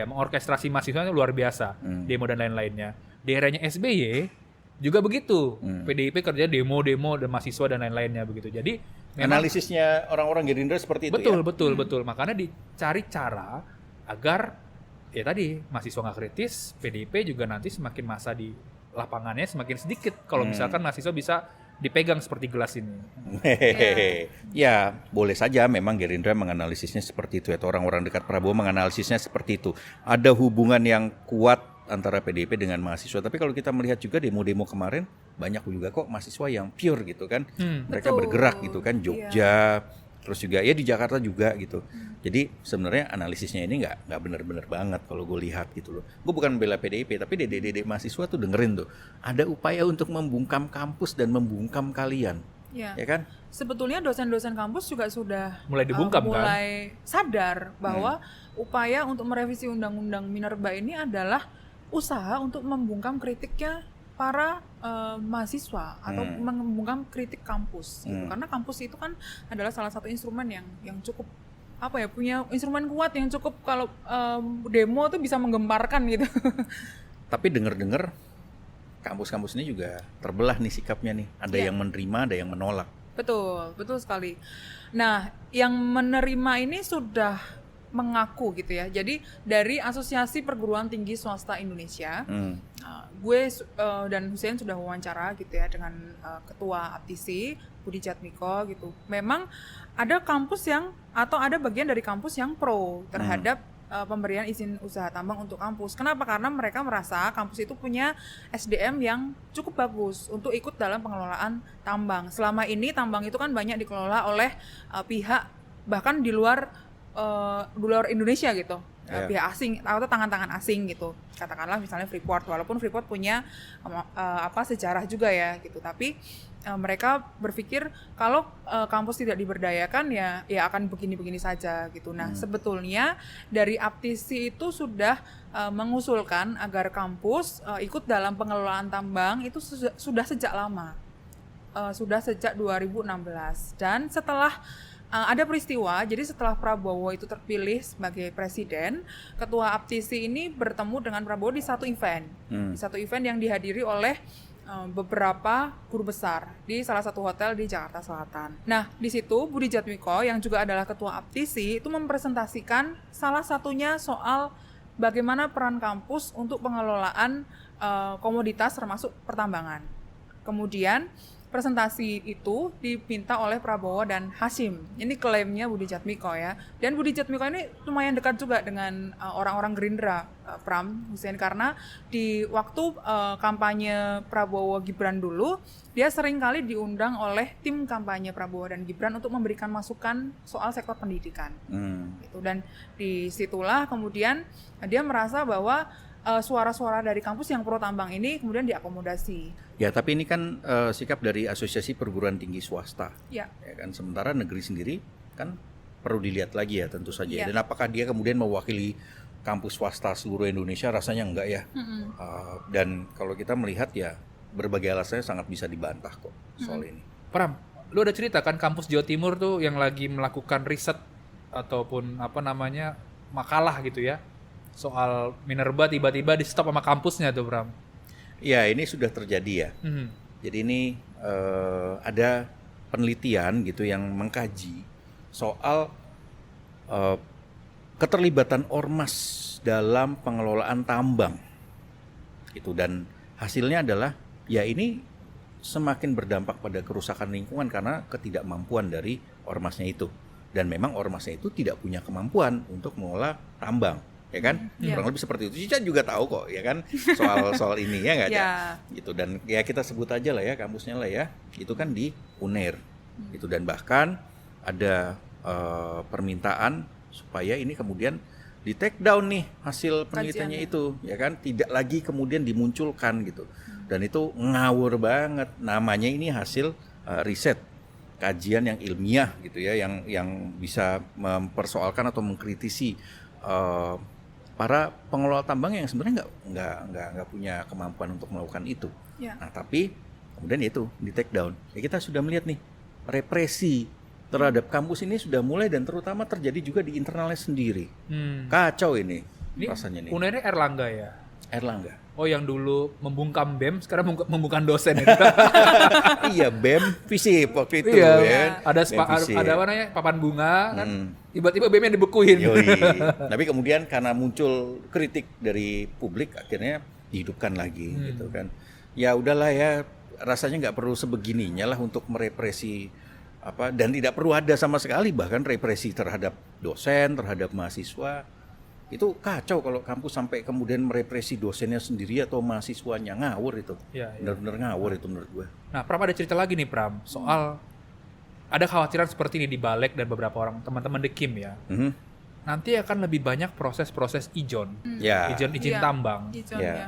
[SPEAKER 2] mengorkestrasi mahasiswanya luar biasa, demo dan lain-lainnya. Di eranya SBY juga begitu. PDIP kerja demo dan mahasiswa dan lain-lainnya begitu. Jadi memang
[SPEAKER 1] Analisisnya orang-orang Gerindra seperti itu ya.
[SPEAKER 2] betul. Makanya dicari cara agar ya tadi mahasiswa nggak kritis, PDIP juga nanti semakin masa di lapangannya semakin sedikit. Kalau misalkan mahasiswa bisa dipegang seperti gelas ini.
[SPEAKER 1] Ya, boleh saja memang Gerindra menganalisisnya seperti itu atau orang-orang dekat Prabowo menganalisisnya seperti itu. Ada hubungan yang kuat antara PDIP dengan mahasiswa. Tapi kalau kita melihat juga demo-demo kemarin banyak juga kok mahasiswa yang pure gitu kan. Mereka
[SPEAKER 3] Betul.
[SPEAKER 1] bergerak gitu kan, Jogja, terus juga ya di Jakarta juga gitu. Jadi sebenarnya analisisnya ini nggak benar-benar banget kalau gue lihat gitu loh. Gue bukan membela PDIP, tapi dede-dede mahasiswa tuh dengerin tuh. Ada upaya untuk membungkam kampus dan membungkam kalian,
[SPEAKER 3] Ya.
[SPEAKER 1] ya kan?
[SPEAKER 3] Sebetulnya dosen-dosen kampus juga sudah
[SPEAKER 2] Mulai dibungkam, kan?
[SPEAKER 3] mulai sadar bahwa upaya untuk merevisi undang-undang Minerba ini adalah usaha untuk membungkam kritiknya para mahasiswa atau membungkam kritik kampus gitu. Karena kampus itu kan adalah salah satu instrumen yang cukup punya instrumen kuat yang cukup kalau demo tuh bisa menggemparkan gitu.
[SPEAKER 1] Tapi dengar-dengar kampus-kampus ini juga terbelah nih sikapnya nih. Ada yang menerima, ada yang menolak.
[SPEAKER 3] Betul sekali. Nah, yang menerima ini sudah mengaku gitu ya. Jadi dari Asosiasi Perguruan Tinggi Swasta Indonesia, gue dan Hussein sudah wawancara gitu ya dengan Ketua APTISI Budi Jatmiko gitu. Memang ada kampus atau ada bagian dari kampus yang pro terhadap pemberian izin usaha tambang untuk kampus. Kenapa? Karena mereka merasa kampus itu punya SDM yang cukup bagus untuk ikut dalam pengelolaan tambang. Selama ini tambang itu kan banyak dikelola oleh pihak bahkan di luar Indonesia gitu. Pihak asing atau tangan-tangan asing gitu. Katakanlah misalnya Freeport, walaupun Freeport punya sejarah juga ya gitu. Tapi mereka berpikir kalau kampus tidak diberdayakan ya akan begini-begini saja gitu. Nah, sebetulnya dari APTISI itu sudah mengusulkan agar kampus ikut dalam pengelolaan tambang itu sudah sejak lama. Sudah sejak 2016 dan setelah ada peristiwa, jadi setelah Prabowo itu terpilih sebagai presiden, Ketua APTISI ini bertemu dengan Prabowo di satu event. Di satu event yang dihadiri oleh beberapa guru besar di salah satu hotel di Jakarta Selatan. Nah, di situ Budi Jatmiko yang juga adalah Ketua APTISI itu mempresentasikan salah satunya soal bagaimana peran kampus untuk pengelolaan komoditas termasuk pertambangan. Kemudian presentasi itu diminta oleh Prabowo dan Hasyim. Ini klaimnya Budi Jatmiko ya. Dan Budi Jatmiko ini lumayan dekat juga dengan orang-orang Gerindra, Pram, Hussein, karena di waktu kampanye Prabowo Gibran dulu, dia sering kali diundang oleh tim kampanye Prabowo dan Gibran untuk memberikan masukan soal sektor pendidikan. Gitu. Dan disitulah kemudian dia merasa bahwa suara-suara dari kampus yang pro tambang ini kemudian diakomodasi.
[SPEAKER 1] Ya, tapi ini kan sikap dari Asosiasi Perguruan Tinggi Swasta.
[SPEAKER 3] Ya.
[SPEAKER 1] Ya kan, sementara negeri sendiri kan perlu dilihat lagi ya tentu saja.
[SPEAKER 3] Ya.
[SPEAKER 1] Dan apakah dia kemudian mewakili kampus swasta seluruh Indonesia? Rasanya enggak ya. Dan kalau kita melihat ya berbagai alasannya sangat bisa dibantah kok soal ini.
[SPEAKER 2] Pram, lu ada cerita kan kampus Jawa Timur tuh yang lagi melakukan riset ataupun makalah gitu ya soal Minerba tiba-tiba di stop sama kampusnya tuh, Pram.
[SPEAKER 1] Ya, ini sudah terjadi ya. Jadi ini ada penelitian gitu yang mengkaji soal keterlibatan ormas dalam pengelolaan tambang. Gitu, dan hasilnya adalah ya ini semakin berdampak pada kerusakan lingkungan karena ketidakmampuan dari ormasnya itu. Dan memang ormasnya itu tidak punya kemampuan untuk mengelola tambang, ya kan? Kurang lebih seperti itu. Cica juga tahu kok, ya kan? Soal ini ya nggak ada. Gitu, dan ya kita sebut aja lah ya kampusnya lah ya. Itu kan di UNER. Gitu, dan bahkan ada permintaan supaya ini kemudian di take down nih hasil penelitiannya itu, ya kan, tidak lagi kemudian dimunculkan gitu. Dan itu ngawur banget. Namanya ini hasil riset, kajian yang ilmiah gitu ya, yang bisa mempersoalkan atau mengkritisi para pengelola tambang yang sebenarnya nggak punya kemampuan untuk melakukan itu. Nah, tapi kemudian itu di take down. Ya, kita sudah melihat nih represi terhadap kampus ini sudah mulai dan terutama terjadi juga di internalnya sendiri. Kacau ini rasanya nih.
[SPEAKER 2] UNER Erlangga ya?
[SPEAKER 1] Erlangga.
[SPEAKER 2] Oh, yang dulu membungkam BEM, sekarang membungkam dosen ya?
[SPEAKER 1] Iya, BEM FISIP waktu itu
[SPEAKER 2] iya,
[SPEAKER 1] ya.
[SPEAKER 2] Ada apa namanya, papan bunga kan, tiba-tiba BEM yang dibekuin.
[SPEAKER 1] Tapi kemudian karena muncul kritik dari publik, akhirnya dihidupkan lagi gitu kan. Ya udahlah ya, rasanya nggak perlu sebegininya lah untuk merepresi dan tidak perlu ada sama sekali bahkan represi terhadap dosen, terhadap mahasiswa. Itu kacau kalau kampus sampai kemudian merepresi dosennya sendiri atau mahasiswanya. Ngawur itu. Benar-benar ngawur itu menurut gue.
[SPEAKER 2] Nah, Pram ada cerita lagi nih, Pram, soal ada khawatiran seperti ini di Balek dan beberapa orang teman-teman di Kim ya. Nanti akan lebih banyak proses-proses izin tambang.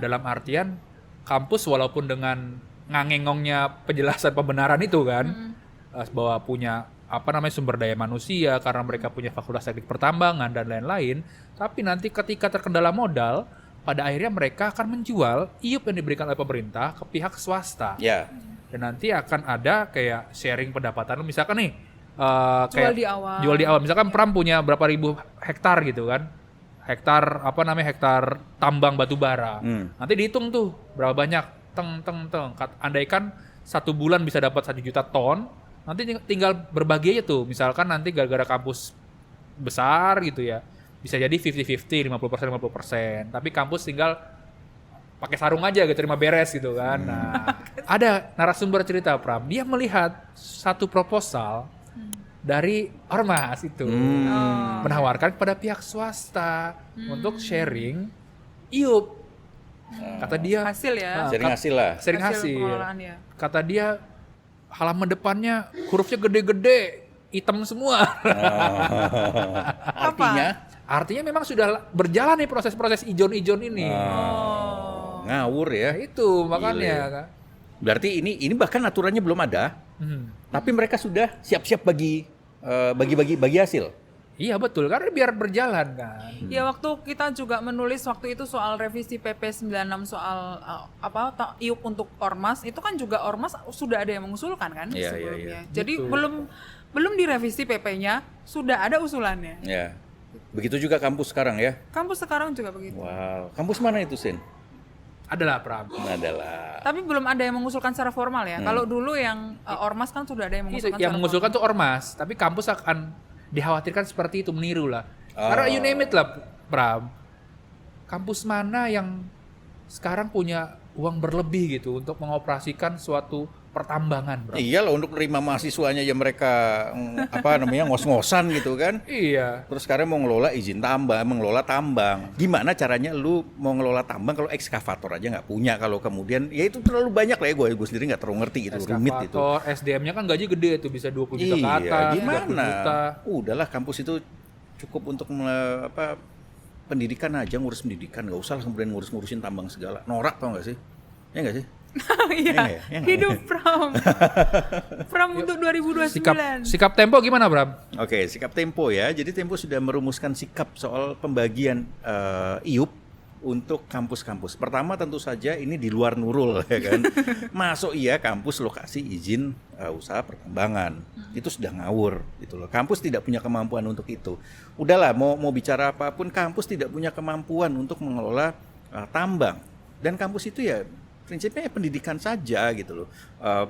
[SPEAKER 2] Dalam artian kampus walaupun dengan ngangengongnya penjelasan pembenaran itu kan, bahwa punya sumber daya manusia karena mereka punya fakultas teknik pertambangan dan lain-lain, tapi nanti ketika terkendala modal, pada akhirnya mereka akan menjual IUP yang diberikan oleh pemerintah ke pihak swasta. Dan nanti akan ada kayak sharing pendapatan, misalkan nih jual di awal, misalkan Pram punya berapa ribu hektar gitu kan, hektar tambang batu bara, nanti dihitung tuh berapa banyak, andaikan 1 bulan bisa dapat 1 juta ton, nanti tinggal berbagi aja tuh. Misalkan nanti gara-gara kampus besar gitu ya, bisa jadi 50-50, 50%, 50%. Tapi kampus tinggal pakai sarung aja gitu, terima beres gitu kan. Nah, ada narasumber cerita, Pram, dia melihat satu proposal dari ormas itu, menawarkan kepada pihak swasta untuk sharing IUP. Kata dia
[SPEAKER 3] hasil ya.
[SPEAKER 1] Sharing hasil.
[SPEAKER 3] Pengelolaannya.
[SPEAKER 2] Kata dia halaman depannya hurufnya gede-gede, hitam semua. Artinya memang sudah berjalan nih proses-proses ijon ini.
[SPEAKER 1] Ngawur ya.
[SPEAKER 2] Itu makanya.
[SPEAKER 1] Berarti ini bahkan aturannya belum ada. Tapi mereka sudah siap-siap bagi hasil.
[SPEAKER 2] Iya betul, karena biar berjalan kan.
[SPEAKER 3] Ya, waktu kita juga menulis waktu itu soal revisi PP 96 soal IUP untuk ormas, itu kan juga ormas sudah ada yang mengusulkan kan sebelumnya. Jadi belum direvisi PP-nya, sudah ada usulannya.
[SPEAKER 1] Ya. Begitu juga kampus sekarang ya.
[SPEAKER 3] Kampus sekarang juga begitu.
[SPEAKER 1] Wow, kampus mana itu, Sin?
[SPEAKER 2] Adalah, Pram.
[SPEAKER 1] Adalah.
[SPEAKER 3] Tapi belum ada yang mengusulkan secara formal ya. Kalau dulu yang ormas kan sudah ada yang mengusulkan.
[SPEAKER 2] Yang mengusulkan tuh ormas, tapi kampus akan dikhawatirkan seperti itu, meniru lah. Karena you name it lah, Pram. Kampus mana yang sekarang punya uang berlebih gitu untuk mengoperasikan suatu pertambangan, Pram?
[SPEAKER 1] Iyalah, untuk menerima mahasiswanya ya mereka ngos-ngosan gitu kan.
[SPEAKER 2] Iya.
[SPEAKER 1] Terus sekarang mau ngelola izin tambang, mengelola tambang. Gimana caranya lu mau ngelola tambang kalau ekskavator aja nggak punya, kalau kemudian ya itu terlalu banyak lah ya, gue sendiri nggak terlalu ngerti itu, rumit itu.
[SPEAKER 2] SDM-nya kan gaji gede tuh, bisa 20 juta ke atas,
[SPEAKER 1] gimana?
[SPEAKER 2] 30 juta.
[SPEAKER 1] Udahlah, kampus itu cukup untuk pendidikan aja, ngurus pendidikan, nggak usah kemudian ngurus-ngurusin tambang segala. Norak tau nggak sih? Ya nggak sih?
[SPEAKER 3] Iya, hidup Pram untuk 2029.
[SPEAKER 2] Sikap Tempo gimana, Bram?
[SPEAKER 1] Oke, sikap Tempo ya. Jadi Tempo sudah merumuskan sikap soal pembagian IUP untuk kampus-kampus. Pertama tentu saja ini di luar Nurul ya kan. Masuk kampus lokasi izin usaha pertambangan. Itu sudah ngawur gitu loh. Kampus tidak punya kemampuan untuk itu. Udahlah, mau bicara apapun, kampus tidak punya kemampuan untuk mengelola tambang. Dan kampus itu ya prinsipnya pendidikan saja gitu loh.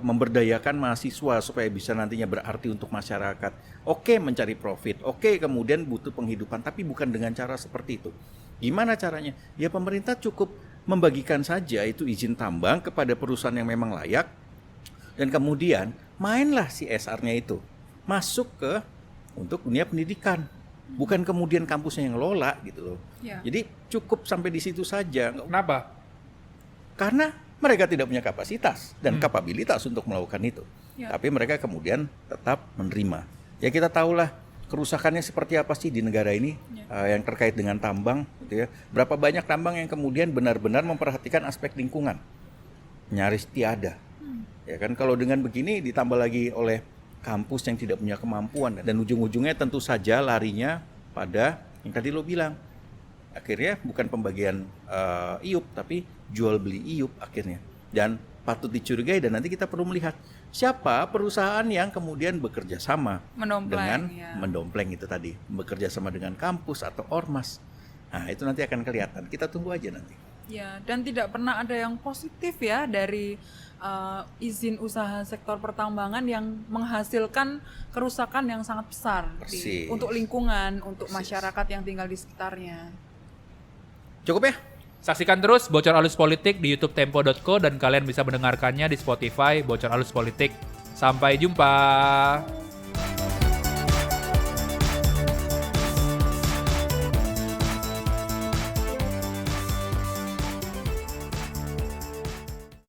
[SPEAKER 1] Memberdayakan mahasiswa supaya bisa nantinya berarti untuk masyarakat. Oke, mencari profit, oke, kemudian butuh penghidupan, tapi bukan dengan cara seperti itu. Gimana caranya? Ya pemerintah cukup membagikan saja itu izin tambang kepada perusahaan yang memang layak, dan kemudian mainlah CSR-nya itu masuk ke untuk dunia pendidikan. Bukan kemudian kampusnya yang lola gitu loh.
[SPEAKER 3] Ya.
[SPEAKER 1] Jadi cukup sampai di situ saja.
[SPEAKER 2] Kenapa?
[SPEAKER 1] Karena mereka tidak punya kapasitas dan kapabilitas untuk melakukan itu.
[SPEAKER 3] Ya.
[SPEAKER 1] Tapi mereka kemudian tetap menerima. Ya kita tahulah kerusakannya seperti apa sih di negara ini yang terkait dengan tambang gitu ya. Berapa banyak tambang yang kemudian benar-benar memperhatikan aspek lingkungan. Nyaris tiada. Ya kan, kalau dengan begini ditambah lagi oleh kampus yang tidak punya kemampuan, dan ujung-ujungnya tentu saja larinya pada yang tadi lo bilang, akhirnya bukan pembagian IUP tapi jual beli IUP akhirnya, dan patut dicurigai. Dan nanti kita perlu melihat siapa perusahaan yang kemudian bekerja sama dengan mendompleng itu tadi, bekerja sama dengan kampus atau ormas. Nah itu nanti akan kelihatan, kita tunggu aja nanti.
[SPEAKER 3] Ya, dan tidak pernah ada yang positif ya dari izin usaha sektor pertambangan yang menghasilkan kerusakan yang sangat besar untuk lingkungan, untuk masyarakat yang tinggal di sekitarnya.
[SPEAKER 1] Cukup ya?
[SPEAKER 2] Saksikan terus Bocor Halus Politik di YouTube Tempo.co dan kalian bisa mendengarkannya di Spotify Bocor Halus Politik. Sampai jumpa.